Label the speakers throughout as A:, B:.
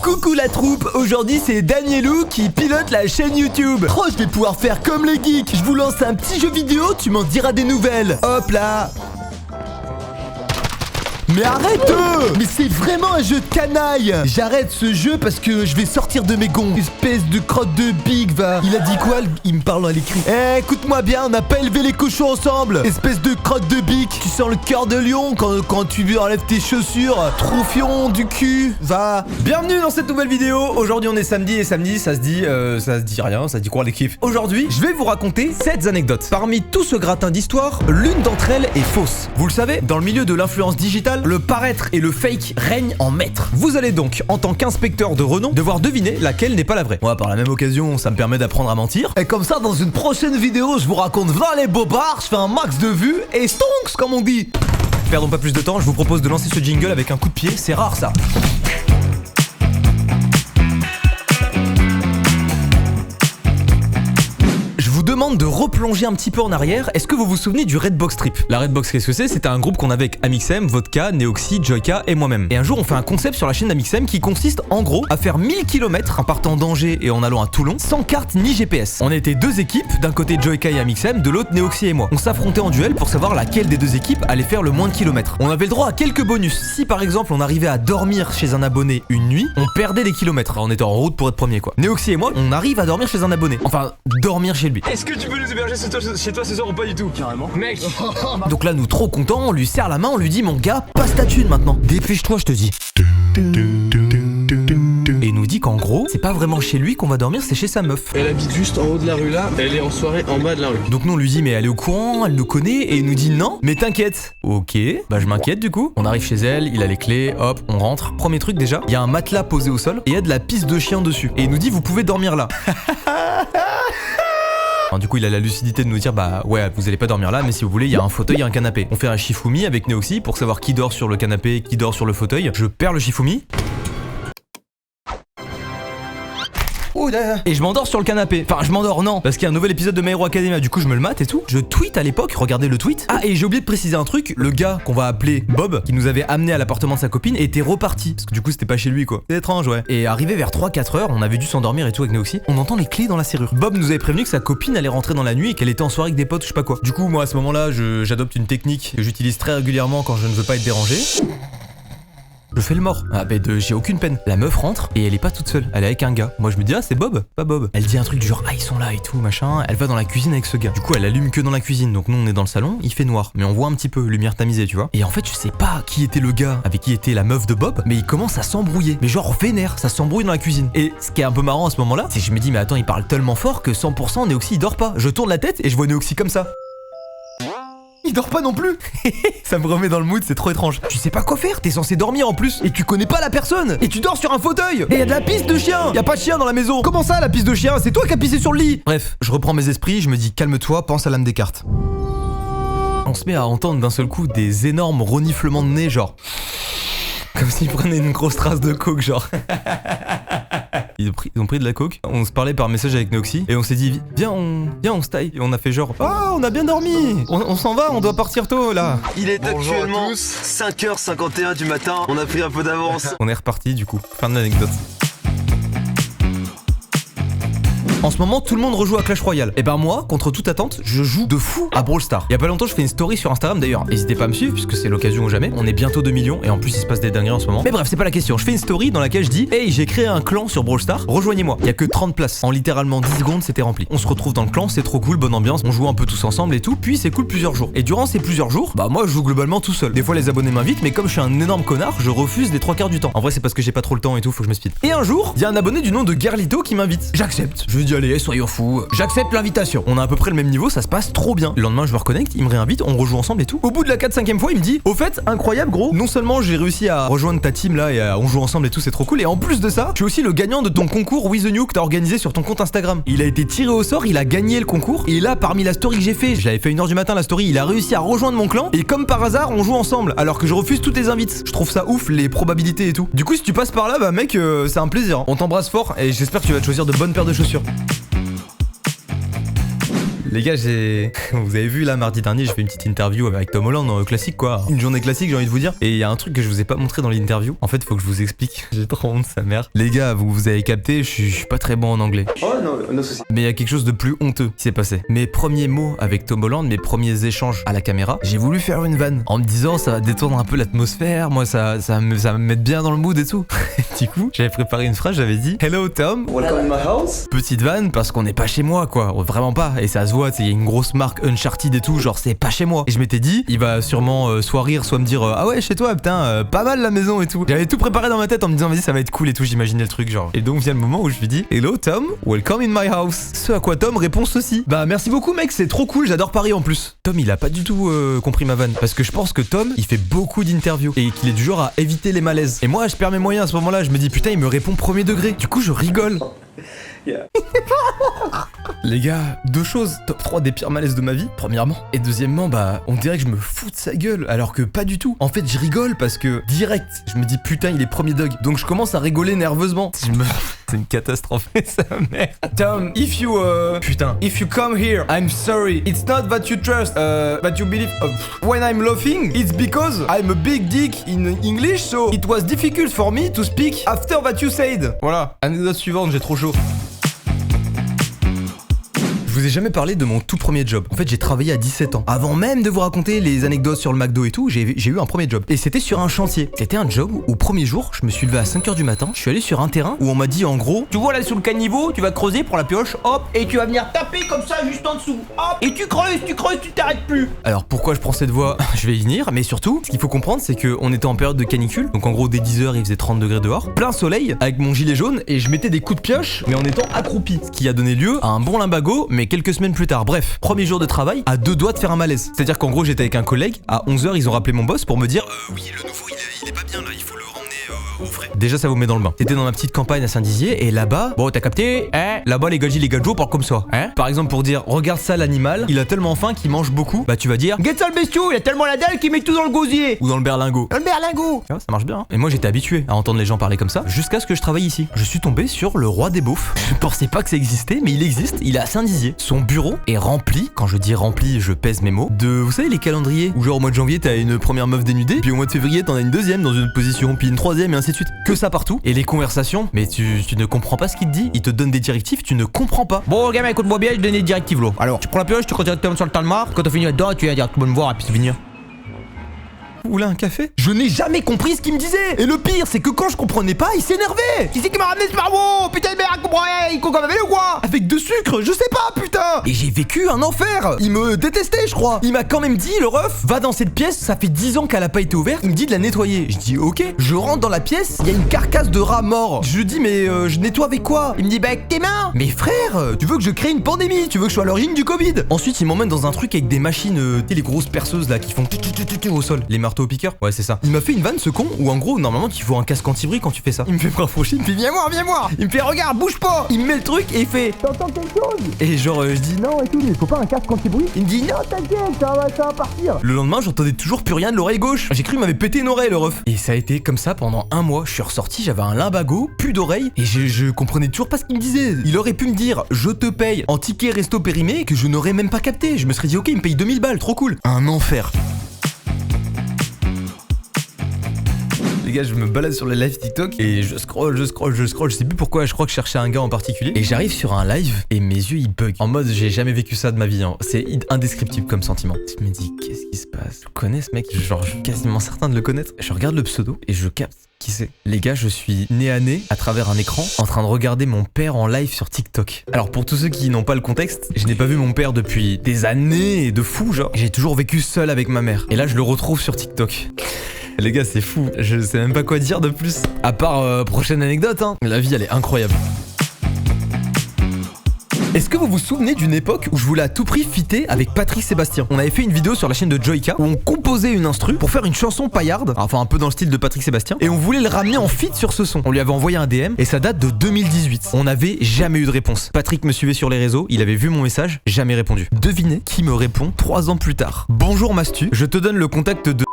A: Coucou la troupe, aujourd'hui c'est Danielou qui pilote la chaîne YouTube. Oh, je vais pouvoir faire comme les geeks. Je vous lance un petit jeu vidéo, tu m'en diras des nouvelles. Hop là. Mais arrête! Mais c'est vraiment un jeu de canaille! J'arrête ce jeu parce que je vais sortir de mes gonds. Espèce de crotte de big, va! Il a dit quoi? Il me parle à l'écrit. Eh, écoute-moi bien, on n'a pas élevé les cochons ensemble! Espèce de crotte de big! Tu sens le cœur de lion quand tu enlèves tes chaussures! Troufion du cul! Va!
B: Bienvenue dans cette nouvelle vidéo! Aujourd'hui on est samedi et samedi ça se dit rien, ça se dit quoi l'équipe? Aujourd'hui je vais vous raconter 7 anecdotes. Parmi tout ce gratin d'histoire, l'une d'entre elles est fausse. Vous le savez, dans le milieu de l'influence digitale, le paraître et le fake règnent en maître. Vous allez donc, en tant qu'inspecteur de renom, devoir deviner laquelle n'est pas la vraie. Moi, par la même occasion, ça me permet d'apprendre à mentir.
A: Et comme ça, dans une prochaine vidéo, je vous raconte 20 les bobards, je fais un max de vues et stonks, comme on dit.
B: Perdons pas plus de temps, je vous propose de lancer ce jingle avec un coup de pied, c'est rare ça. Demande de replonger un petit peu en arrière. Est-ce que vous vous souvenez du Redbox Trip? La Redbox, qu'est-ce que c'est? C'était un groupe qu'on avait avec Amixem, Vodka, Neoxy, Joyka et moi-même. Et un jour on fait un concept sur la chaîne d'Amixem qui consiste en gros à faire 1000 km en partant d'Angers et en allant à Toulon sans carte ni GPS. On était deux équipes, d'un côté Joyka et Amixem, de l'autre Neoxy et moi. On s'affrontait en duel pour savoir laquelle des deux équipes allait faire le moins de kilomètres. On avait le droit à quelques bonus. Si par exemple on arrivait à dormir chez un abonné une nuit, on perdait des kilomètres. On était en route pour être premier quoi. Neoxy et moi, on arrive à dormir chez un abonné. Enfin, dormir chez lui.
C: Est-ce que tu peux nous héberger chez toi ce soir ou pas du tout? Carrément. Mec.
A: Donc là, nous trop contents, on lui serre la main, on lui dit mon gars, passe ta thune maintenant. Dépêche-toi, je te dis. Et il nous dit qu'en gros, c'est pas vraiment chez lui qu'on va dormir, c'est chez sa meuf.
C: Elle habite juste en haut de la rue là, elle est en soirée en bas de la rue.
A: Donc nous on lui dit mais elle est au courant, elle nous connaît et il nous dit non, mais t'inquiète. Ok, bah je m'inquiète du coup. On arrive chez elle, il a les clés, hop, on rentre. Premier truc déjà, il y a un matelas posé au sol et il y a de la pisse de chien dessus. Et il nous dit vous pouvez dormir là. Alors, du coup il a la lucidité de nous dire bah ouais vous allez pas dormir là mais si vous voulez il y a un fauteuil et un canapé. On fait un Shifumi avec Neoxy pour savoir qui dort sur le canapé, qui dort sur le fauteuil. Je perds le Shifumi. Et je m'endors sur le canapé. Enfin, je m'endors, non. Parce qu'il y a un nouvel épisode de My Hero Academia. Du coup, je me le mate et tout. Je tweet à l'époque. Regardez le tweet. Ah, et j'ai oublié de préciser un truc. Le gars qu'on va appeler Bob, qui nous avait amené à l'appartement de sa copine, était reparti. Parce que du coup, c'était pas chez lui, quoi. C'est étrange, ouais. Et arrivé vers 3-4 heures, on avait dû s'endormir et tout avec Neoxy. On entend les clés dans la serrure. Bob nous avait prévenu que sa copine allait rentrer dans la nuit et qu'elle était en soirée avec des potes, je sais pas quoi. Du coup, moi, à ce moment-là, j'adopte une technique que j'utilise très régulièrement quand je ne veux pas être dérangé. Je fais le mort. Ah bah j'ai aucune peine. La meuf rentre et elle est pas toute seule. Elle est avec un gars. Moi je me dis ah c'est Bob, pas Bob. Elle dit un truc du genre ah ils sont là et tout machin. Elle va dans la cuisine avec ce gars. Du coup elle allume que dans la cuisine. Donc nous on est dans le salon, il fait noir. Mais on voit un petit peu, lumière tamisée tu vois. Et en fait je sais pas qui était le gars avec qui était la meuf de Bob. Mais il commence à s'embrouiller. Mais genre vénère, ça s'embrouille dans la cuisine. Et ce qui est un peu marrant à ce moment là, c'est que je me dis mais attends il parle tellement fort que 100% Neoxy il dort pas. Je tourne la tête et je vois Neoxy comme ça. Il dort pas non plus. Ça me remet dans le mood, c'est trop étrange. Tu sais pas quoi faire, t'es censé dormir en plus. Et tu connais pas la personne. Et tu dors sur un fauteuil. Et y a de la pisse de chien. Y a pas de chien dans la maison. Comment ça la pisse de chien? C'est toi qui as pissé sur le lit. Bref, je reprends mes esprits, je me dis calme-toi, pense à l'âme des cartes. On se met à entendre d'un seul coup des énormes reniflements de nez, genre. Comme s'ils prenaient une grosse trace de coke, genre. Ils ont pris de la coke, on se parlait par message avec Neoxy et on s'est dit viens on se taille. Et on a fait genre oh on a bien dormi, on s'en va, on doit partir tôt là.
D: Il est actuellement 5h51 du matin, on a pris un peu d'avance.
A: On est reparti du coup, fin de l'anecdote. En ce moment, tout le monde rejoue à Clash Royale. Et ben moi, contre toute attente, je joue de fou à Brawl Stars. Il y a pas longtemps, je fais une story sur Instagram d'ailleurs. N'hésitez pas à me suivre puisque c'est l'occasion ou jamais. On est bientôt 2 millions et en plus il se passe des dingueries en ce moment. Mais bref, c'est pas la question. Je fais une story dans laquelle je dis hey, j'ai créé un clan sur Brawl Stars, rejoignez-moi. Il y a que 30 places. En littéralement 10 secondes, c'était rempli. On se retrouve dans le clan, c'est trop cool, bonne ambiance. On joue un peu tous ensemble et tout. Puis c'est cool plusieurs jours. Et durant ces plusieurs jours, bah moi je joue globalement tout seul. Des fois les abonnés m'invitent, mais comme je suis un énorme connard, je refuse les 3/4 du temps. En vrai, c'est parce que j'ai pas trop le temps et tout, faut que je me speed. Et un jour, il y a un abonné du nom de Garlito qui m'invite. J'accepte. Je lui dis allez, soyons fous. J'accepte l'invitation. On a à peu près le même niveau, ça se passe trop bien. Le lendemain, je me reconnecte, il me réinvite, on rejoue ensemble et tout. Au bout de la 4-5e fois, il me dit au fait, incroyable gros, non seulement j'ai réussi à rejoindre ta team là et on joue ensemble et tout, c'est trop cool. Et en plus de ça, je suis aussi le gagnant de ton concours With the New que t'as organisé sur ton compte Instagram. Il a été tiré au sort, il a gagné le concours. Et là, parmi la story que j'ai fait, j'avais fait 1h du matin la story, il a réussi à rejoindre mon clan. Et comme par hasard, on joue ensemble. Alors que je refuse toutes les invites. Je trouve ça ouf, les probabilités et tout. Du coup, si tu passes par là, bah mec, c'est un plaisir. On t'embrasse fort et j'espère que tu vas te choisir de bonnes paires de chaussures. Les gars, vous avez vu là, mardi dernier, j'ai fait une petite interview avec Tom Holland, classique quoi. Une journée classique, j'ai envie de vous dire. Et il y a un truc que je vous ai pas montré dans l'interview. En fait, faut que je vous explique. J'ai trop honte, sa mère. Les gars, vous avez capté, je suis pas très bon en anglais.
D: Oh non, no souci.
A: Mais il y a quelque chose de plus honteux qui s'est passé. Mes premiers mots avec Tom Holland, mes premiers échanges à la caméra, j'ai voulu faire une vanne en me disant ça va détendre un peu l'atmosphère, moi ça va me mettre bien dans le mood et tout. Du coup, j'avais préparé une phrase, j'avais dit Hello Tom,
D: Welcome in my house.
A: petite vanne parce qu'on n'est pas chez moi quoi, vraiment pas. Et ça se voit, il y a une grosse marque Uncharted et tout, genre c'est pas chez moi. Et je m'étais dit, il va sûrement soit rire, soit me dire ah ouais chez toi putain, pas mal la maison et tout. J'avais tout préparé dans ma tête en me disant vas-y ça va être cool et tout, j'imaginais le truc genre. Et donc vient le moment où je lui dis Hello Tom, welcome in my house. Ce à quoi Tom répond ceci. Bah merci beaucoup mec, c'est trop cool, j'adore Paris en plus. Tom il a pas du tout compris ma vanne parce que je pense que Tom il fait beaucoup d'interviews et qu'il est du genre à éviter les malaises. Et moi je perds mes moyens à ce moment-là, je me dis putain il me répond premier degré. Du coup je rigole.
D: Yeah.
A: Les gars, deux choses. Top 3 des pires malaises de ma vie, premièrement. Et deuxièmement, bah, on dirait que je me fous de sa gueule, alors que pas du tout. En fait, je rigole parce que, direct, je me dis putain, il est premier dog. Donc je commence à rigoler nerveusement. C'est une catastrophe, sa mère. Tom, if you come here, I'm sorry. It's not that you trust, that you believe. When I'm laughing, it's because I'm a big dick in English, so it was difficult for me to speak after that you said. Voilà. Anecdote suivante, j'ai trop chaud. Je vous ai jamais parlé de mon tout premier job. En fait, j'ai travaillé à 17 ans. Avant même de vous raconter les anecdotes sur le McDo et tout, j'ai eu un premier job. Et c'était sur un chantier. C'était un job où, au premier jour, je me suis levé à 5h du matin, je suis allé sur un terrain où on m'a dit en gros, tu vois là sous le caniveau, tu vas creuser pour la pioche, hop, et tu vas venir taper comme ça juste en dessous, hop, et tu creuses, tu t'arrêtes plus. Alors pourquoi je prends cette voie? Je vais y venir, mais surtout, ce qu'il faut comprendre, c'est qu'on était en période de canicule, donc en gros dès 10h il faisait 30 degrés dehors, plein soleil, avec mon gilet jaune, et je mettais des coups de pioche, mais en étant accroupi. Ce qui a donné lieu à un bon limbago, mais quelques semaines plus tard. Bref, premier jour de travail, à 2 doigts de faire un malaise. C'est-à-dire qu'en gros, j'étais avec un collègue, à 11h, ils ont rappelé mon boss pour me dire oui, le nouveau, il est pas bien là, il faut le ramener au frais. Déjà, ça vous met dans le bain. T'étais dans ma petite campagne à Saint-Dizier, et là-bas, bon, t'as capté, hein? Là-bas, les gadgets parlent comme ça, hein? Par exemple, pour dire, regarde ça, l'animal, il a tellement faim qu'il mange beaucoup, bah tu vas dire, get ça le bestiau, il a tellement la dalle qu'il met tout dans le gosier. Ou dans le berlingot. Dans le berlingot! Tu vois, ça marche bien, hein? Et moi, j'étais habitué à entendre les gens parler comme ça, jusqu'à ce que je travaille ici. Je suis tombé sur le roi des beaufs. Je pensais pas que ça existait, mais il existe, il est à Saint-Dizier. Son bureau est rempli, quand je dis rempli, je pèse mes mots, de, vous savez, les calendriers, où genre au mois de janvier, t'as une première meuf dénudée, puis au mois de février, t'en as une deuxième dans une autre position, puis une troisième, et ainsi de suite. Que ça partout. Et les conversations, mais tu ne comprends pas ce qu'il te dit, il te donne des directives, tu ne comprends pas. Bon, gamin, écoute-moi bien, je donne des directives là. Alors, tu prends la pioche, tu cours directement sur le talmar, quand t'as fini là-dedans, tu viens directement me voir et puis tu venir. Oula, un café? Je n'ai jamais compris ce qu'il me disait. Et le pire, c'est que quand je comprenais pas, il s'énervait. Qui c'est qui m'a ramené ce marmot? Putain, il m'a compris, il coque avec ou quoi? Avec de sucre, je sais pas, putain. Et j'ai vécu un enfer. Il me détestait, je crois. Il m'a quand même dit, le ref, va dans cette pièce, ça fait 10 ans qu'elle a pas été ouverte. Il me dit de la nettoyer. Je dis ok. Je rentre dans la pièce, il y a une carcasse de rat mort. Je lui dis mais je nettoie avec quoi? Il me dit bah avec tes mains. Mais frère, tu veux que je crée une pandémie? Tu veux que je sois à l'origine du Covid? Ensuite, il m'emmène dans un truc avec des machines, tu sais, les grosses perceuses là qui font au sol. Les marteaux au piqueur. Ouais, c'est ça. Il m'a fait une vanne, ce con, où en gros, normalement, il faut un casque anti-bruit quand tu fais ça. Il me fait me rapprocher, il me fait viens voir. Il me fait regarde, bouge pas. Il me met le truc et il fait t'entends quelque chose? Et genre, je dis non et tout, il faut pas un casque anti-bruit. Il me dit non, t'inquiète, ça va partir. Le lendemain, j'entendais toujours plus rien de l'oreille gauche. J'ai cru qu'il m'avait pété une oreille, le ref. Et ça a été comme ça pendant un mois. Je suis ressorti, j'avais un limbago, plus d'oreille, et je comprenais toujours pas ce qu'il me disait. Il aurait pu me dire je te paye en ticket resto périmé que je n'aurais même pas capté. Je me serais dit ok, il me paye 2000 balles, trop cool. Un enfer. Les gars, je me balade sur les live TikTok et je scroll, je sais plus pourquoi, je crois que je cherchais un gars en particulier. Et j'arrive sur un live et mes yeux ils bug. En mode, j'ai jamais vécu ça de ma vie, hein. C'est indescriptible comme sentiment. Je me dis, qu'est-ce qui se passe? Je connais ce mec, genre, je suis quasiment certain de le connaître. Je regarde le pseudo et je capte qui c'est. Les gars, je suis nez à nez, à travers un écran, en train de regarder mon père en live sur TikTok. Alors pour tous ceux qui n'ont pas le contexte, je n'ai pas vu mon père depuis des années de fou, genre. J'ai toujours vécu seul avec ma mère. Et là, je le retrouve sur TikTok. Les gars, c'est fou. Je sais même pas quoi dire de plus. À part prochaine anecdote, hein. La vie, elle est incroyable. Est-ce que vous vous souvenez d'une époque où je voulais à tout prix fitter avec Patrick Sébastien? On avait fait une vidéo sur la chaîne de Joyka où on composait une instru pour faire une chanson paillarde, enfin un peu dans le style de Patrick Sébastien, et on voulait le ramener en feat sur ce son. On lui avait envoyé un DM et ça date de 2018. On n'avait jamais eu de réponse. Patrick me suivait sur les réseaux, il avait vu mon message, jamais répondu. Devinez qui me répond 3 ans plus tard. Bonjour Mastu, je te donne le contact de...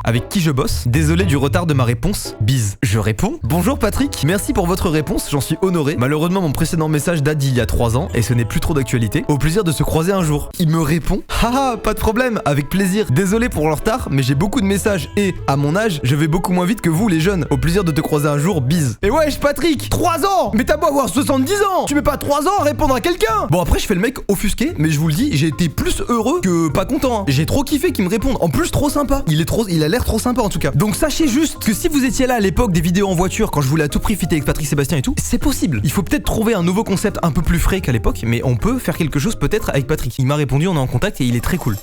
A: Avec qui je bosse? Désolé du retard de ma réponse. Bise. Je réponds. Bonjour Patrick, merci pour votre réponse, j'en suis honoré. Malheureusement mon précédent message date d'il y a 3 ans et ce n'est plus trop d'actualité. Au plaisir de se croiser un jour. Il me répond. Haha, pas de problème, avec plaisir. Désolé pour le retard, mais j'ai beaucoup de messages et, à mon âge, je vais beaucoup moins vite que vous les jeunes. Au plaisir de te croiser un jour, bise. Et wesh Patrick, 3 ans. Mais t'as beau avoir 70 ans, tu mets pas 3 ans à répondre à quelqu'un. Bon après je fais le mec offusqué, mais je vous le dis, j'ai été plus heureux que pas content. Hein. J'ai trop kiffé qu'il me réponde. En plus trop sympa. Il a l'air trop sympa en tout cas. Donc sachez juste que si vous étiez là à l'époque des vidéos en voiture, quand je voulais à tout prix fitter avec Patrick Sébastien et tout, c'est possible. Il faut peut-être trouver un nouveau concept un peu plus frais qu'à l'époque, mais on peut faire quelque chose peut-être avec Patrick. Il m'a répondu, on est en contact et il est très cool.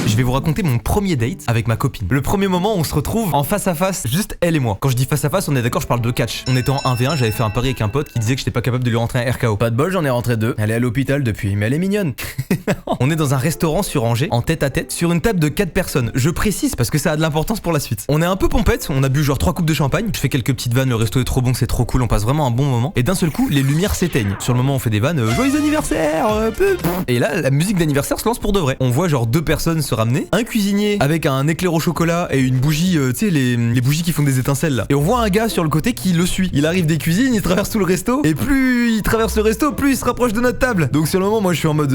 A: Je vais vous raconter mon premier date avec ma copine. Le premier moment, on se retrouve en face à face, juste elle et moi. Quand je dis face à face, on est d'accord, je parle de catch. On était en 1v1, j'avais fait un pari avec un pote qui disait que j'étais pas capable de lui rentrer un RKO. Pas de bol, j'en ai rentré 2. Elle est à l'hôpital depuis, mais elle est mignonne. On est dans un restaurant sur Angers, en tête à tête, sur une table de 4 personnes. Je précise parce que ça a de l'importance pour la suite. On est un peu pompette, on a bu genre 3 coupes de champagne. Je fais quelques petites vannes, le resto est trop bon, c'est trop cool, on passe vraiment un bon moment. Et d'un seul coup, les lumières s'éteignent. Sur le moment, on fait des vannes, joyeux anniversaire. Et là, la musique d'anniversaire se lance pour de vrai. On voit genre 2 personnes se ramener, un cuisinier avec un éclair au chocolat et une bougie, tu sais, les bougies qui font des étincelles là. Et on voit un gars sur le côté qui le suit. Il arrive des cuisines, il traverse tout le resto. Et plus il traverse le resto, plus il se rapproche de notre table. Donc sur le moment, moi je suis en mode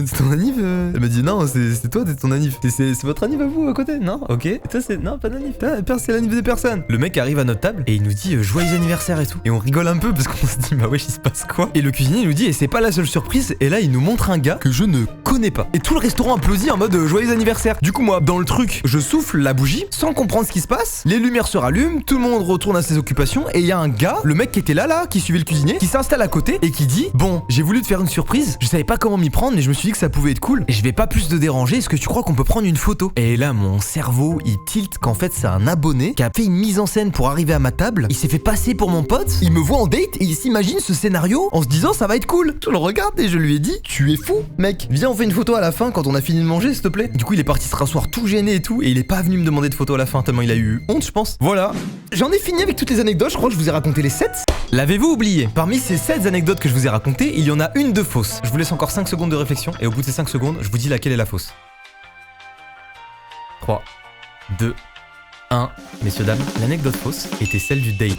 A: c'est ton anniv Elle me dit non, c'est toi, c'est ton anniv. C'est votre anniv à vous à côté? Non, ok. Et toi c'est. Non, pas d'anniv. C'est l'anniv des personnes. Le mec arrive à notre table et il nous dit joyeux anniversaire et tout. Et on rigole un peu parce qu'on se dit bah wesh, il se passe quoi? Et le cuisinier il nous dit et c'est pas la seule surprise. Et là il nous montre un gars que je ne connais pas. Et tout le restaurant applaudit en mode joyeux anniversaire. Du coup moi dans le truc, je souffle la bougie sans comprendre ce qui se passe. Les lumières se rallument, tout le monde retourne à ses occupations et il y a un gars, le mec qui était là, qui suivait le cuisinier, qui s'installe à côté et qui dit bon, j'ai voulu te faire une surprise, je savais pas comment m'y prendre mais je me suis dit que ça pouvait être cool et je vais pas plus te déranger, est-ce que tu crois qu'on peut prendre une photo? Et là mon cerveau il tilte qu'en fait c'est un abonné qui a fait une mise en scène pour arriver à ma table, il s'est fait passer pour mon pote, il me voit en date et il s'imagine ce scénario en se disant ça va être cool. Je le regarde et je lui ai dit tu es fou mec, viens on fait une photo à la fin quand on a fini de manger s'il te plaît. Du coup il est parti se rasseoir tout gêné et tout et il est pas venu me demander de photo à la fin tellement il a eu honte je pense. Voilà, j'en ai fini avec toutes les anecdotes, je crois que je vous ai raconté les 7. L'avez-vous oublié? Parmi ces 7 anecdotes que je vous ai racontées, il y en a une de fausse. Je vous laisse encore 5 secondes de réflexion et au bout de ces 5 secondes, je vous dis laquelle est la fausse. 3, 2, 1. Messieurs, dames, l'anecdote fausse était celle du date.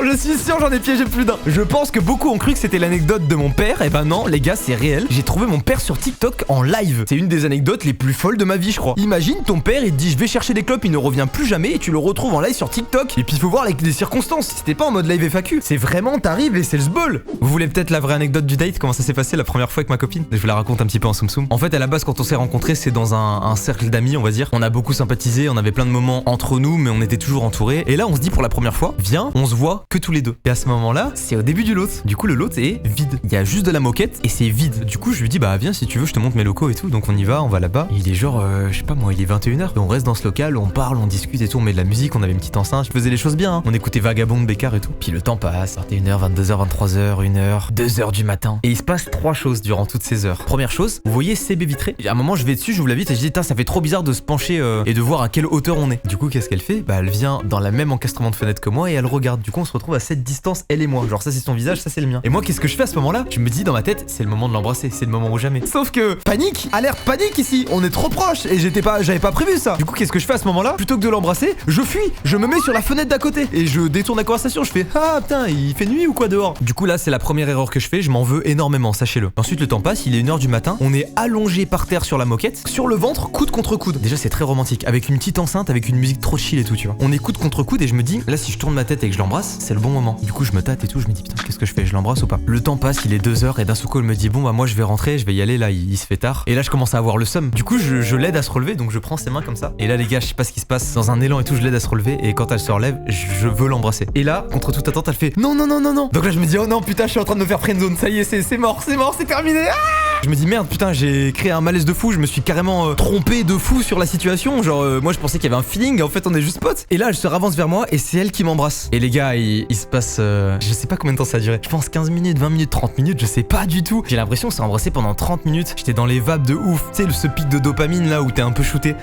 A: Je suis sûr, j'en ai piégé plus d'un. Je pense que beaucoup ont cru que c'était l'anecdote de mon père. Et ben non, les gars, c'est réel. J'ai trouvé mon père sur TikTok en live. C'est une des anecdotes les plus folles de ma vie, je crois. Imagine, ton père, il te dit je vais chercher des clopes, il ne revient plus jamais et tu le retrouves en live sur TikTok. Et puis il faut voir les circonstances. C'était pas en mode live FAQ. C'est vraiment, t'arrives et c'est le sbol. Vous voulez peut-être la vraie anecdote du date? Comment ça s'est passé la première fois avec ma copine? Je vous la raconte un petit peu en soum soum. En fait, à la base, quand on s'est rencontrés, c'est dans un cercle d'amis, on va dire. On a beaucoup sympathisé, on avait plein de moments entre nous, mais on était toujours entourés. Et là, on se dit pour la première fois, viens, on se voit que tous les deux. Et à ce moment-là, c'est au début du lot. Du coup, le lot est vide. Il y a juste de la moquette et c'est vide. Du coup, je lui dis, bah viens si tu veux, je te montre mes locaux et tout. Donc on y va, on va là-bas. Il est genre, je sais pas moi, il est 21h. Et on reste dans ce local, on parle, on discute et tout. On met de la musique, on avait une petite enceinte. Je faisais les choses bien. Hein. On écoutait Vagabond de Bécard et tout. Puis le temps passe. 21h, 22h, 23h, 1h, 2h du matin. Et il se passe 3 choses durant toutes ces heures. Première chose, vous voyez ces baies vitrées? À un moment, je vais dessus, j'ouvre la vitre et je dis, ça fait trop bizarre de se pencher et de voir à quelle hauteur on est. Du coup, qu'est-ce qu'elle fait? Bah, elle vient dans la même encastrement de fenêtre que moi et elle regarde. Du coup, on se retrouve à cette distance, elle et moi. Genre, ça c'est son visage, ça c'est le mien. Et moi, qu'est-ce que je fais à ce moment-là? Je me dis dans ma tête, c'est le moment de l'embrasser, c'est le moment ou jamais. Sauf que, panique, alerte panique ici, on est trop proche et j'avais pas prévu ça. Du coup, qu'est-ce que je fais à ce moment-là? Plutôt que de l'embrasser, je fuis, je me mets sur la fenêtre d'à côté et je détourne la conversation. Je fais, ah putain, il fait nuit ou quoi dehors? Du coup, là, c'est la première erreur que je fais, je m'en veux énormément, sachez-le. Ensuite, le temps passe, il est 1h du matin, on est allongé par terre sur la moquette, sur le ventre, coude contre coude. Déjà, c'est très romantique, avec une petite enceinte, avec une musique trop chill et tout, tu vois. On est coude contre coude et je me dis, là, si je tourne ma tête et que je l'embrasse, c'est le bon moment. Du coup, je me tâte et tout, je me dis, putain, qu'est-ce que je fais? Je l'embrasse ou pas? Le temps passe, il est 2h et d'un seul coup, elle me dit, bon, bah, moi, je vais rentrer, je vais y aller, là, il se fait tard. Et là, je commence à avoir le seum. Du coup, je l'aide à se relever, donc je prends ses mains comme ça. Et là, les gars, je sais pas ce qui se passe. Dans un élan et tout, je l'aide à se relever. Et quand elle se relève, je veux l'embrasser. Et là, contre toute attente, elle fait non, non, non, non, non. Donc là, je me dis, oh non, putain, je suis en train de me faire friendzone. Ça y est, c'est mort, c'est terminé. Ah, je me dis, merde, putain, j'ai créé un malaise de fou. Je me suis carrément trompé de fou sur la situation. Genre, moi, je pensais qu'il y avait un feeling. En fait, on est juste potes. Et là, elle se ravance vers moi et c'est elle qui m'embrasse. Et les gars, il se passe, je sais pas combien de temps ça a duré. Je pense 15 minutes, 20 minutes, 30 minutes, je sais pas du tout. J'ai l'impression qu'on s'est embrassé pendant 30 minutes. J'étais dans les vapes de ouf. Tu sais, ce pic de dopamine là où t'es un peu shooté.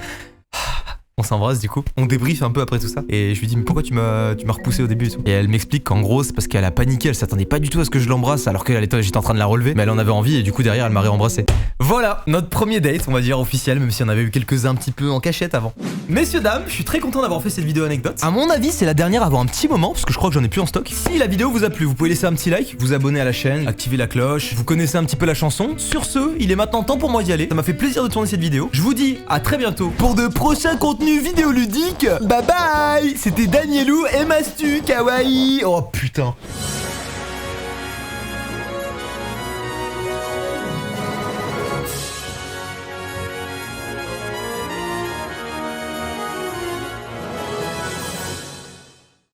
A: On s'embrasse du coup, on débriefe un peu après tout ça. Et je lui dis mais pourquoi tu m'as repoussé au début et tout. Et elle m'explique qu'en gros c'est parce qu'elle a paniqué, elle s'attendait pas du tout à ce que je l'embrasse alors que j'étais en train de la relever. Mais elle en avait envie et du coup derrière elle m'a réembrassé. Voilà, notre premier date, on va dire officiel, même si on avait eu quelques-uns un petit peu en cachette avant. Messieurs, dames, je suis très content d'avoir fait cette vidéo anecdote. À mon avis c'est la dernière avant un petit moment, parce que je crois que j'en ai plus en stock. Si la vidéo vous a plu, vous pouvez laisser un petit like, vous abonner à la chaîne, activer la cloche, vous connaissez un petit peu la chanson. Sur ce, il est maintenant temps pour moi d'y aller. Ça m'a fait plaisir de tourner cette vidéo. Je vous dis à très bientôt pour de prochains contenus vidéoludiques. Bye bye. C'était Danielou et Mastu Kawaii. Oh putain.